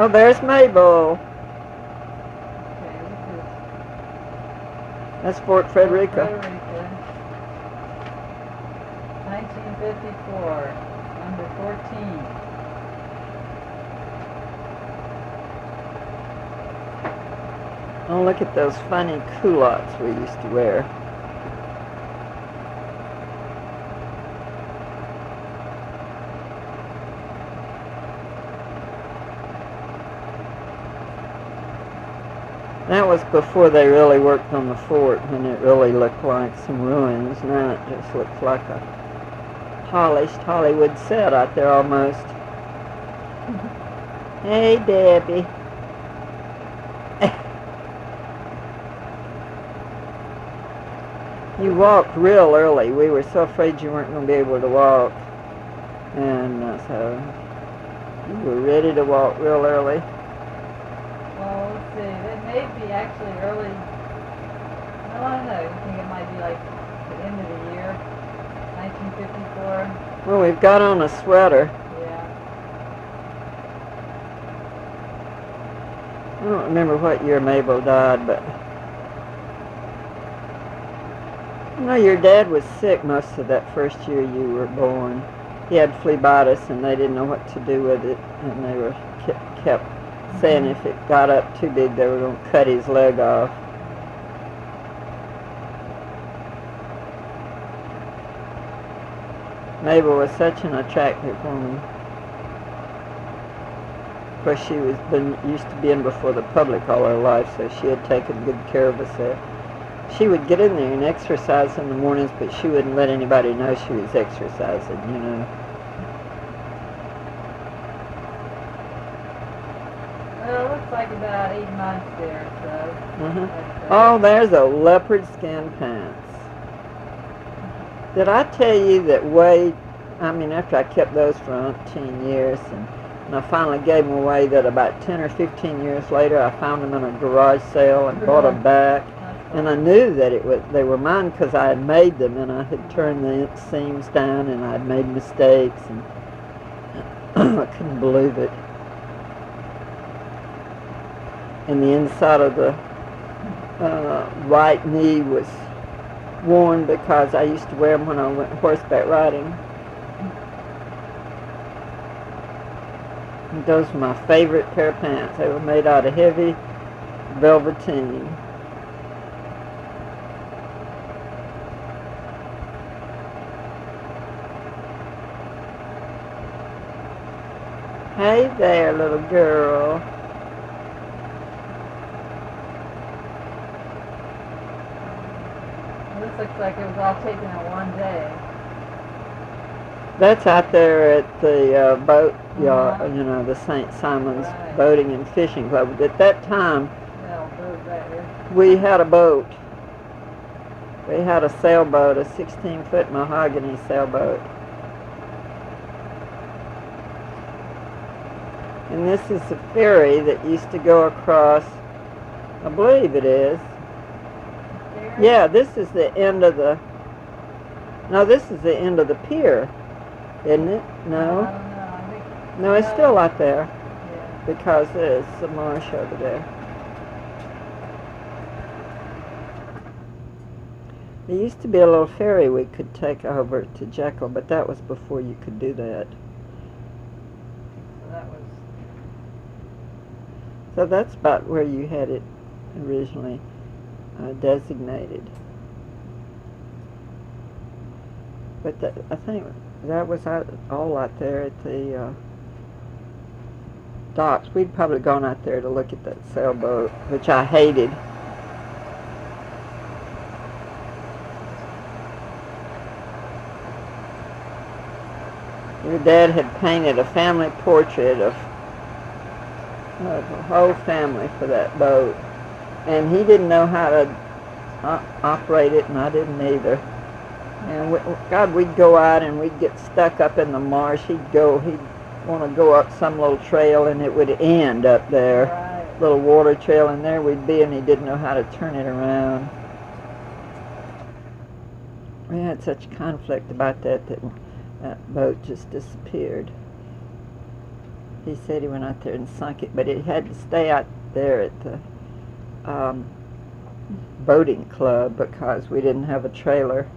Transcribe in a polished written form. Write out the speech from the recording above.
Oh, there's Mable. Okay, this is That's Fort Frederica. Fort Frederica. 1954. Number 14. Oh, look at those funny culottes we used to wear. That was before they really worked on the fort, when it really looked like some ruins. Now it just looks like a polished Hollywood set out there almost. Hey, Debbie. You walked real early. We were so afraid you weren't going to be able to walk. And so you were ready to walk real early. Well, let's see. That may be actually early. I don't know. You think it might be like the end of the year? 1954? Well, we've got on a sweater. Yeah. I don't remember what year Mabel died, but you know, your dad was sick most of that first year you were born. He had phlebitis, and they didn't know what to do with it, and they were kept saying if it got up too big, they were going to cut his leg off. Mabel was such an attractive woman. Of course, she was used to being before the public all her life, so she had taken good care of herself. She would get in there and exercise in the mornings, but she wouldn't let anybody know she was exercising, you know. Well, it looks like about 8 months there, so. Oh, there's a leopard skin pants. Did I tell you that after I kept those for 18 years, and I finally gave them away, that about 10 or 15 years later I found them in a garage sale and brought them back. And I knew that they were mine because I had made them, and I had turned the seams down, and I had made mistakes, and I couldn't believe it. And the inside of the right knee was worn because I used to wear them when I went horseback riding. And those were my favorite pair of pants. They were made out of heavy velveteen. Hey there, little girl. This looks like it was all taken in one day. That's out there at the boat yard, you know, the St. Simon's Boating and Fishing Club. At that time, we had a boat. We had a sailboat, a 16-foot mahogany sailboat. And this is a ferry that used to go across, I believe it is. Yeah, this is the end of the, no, this is the end of the pier, isn't it? No? I don't know. I think, No, it's still out there, yeah. because there's a marsh over there. There used to be a little ferry we could take over to Jekyll, but that was before you could do that. So that was... So that's about where you had it originally designated. But I think that was all out there at the docks. We'd probably gone out there to look at that sailboat, which I hated. Your dad had painted a family portrait of the whole family for that boat, and he didn't know how to operate it, and I didn't either. And we'd go out and we'd get stuck up in the marsh. He'd want to go up some little trail, and it would end up there, Right. little water trail, and there we'd be, and he didn't know how to turn it around. We had such conflict about that boat just disappeared. He said he went out there and sunk it, but it had to stay out there at the boating club because we didn't have a trailer.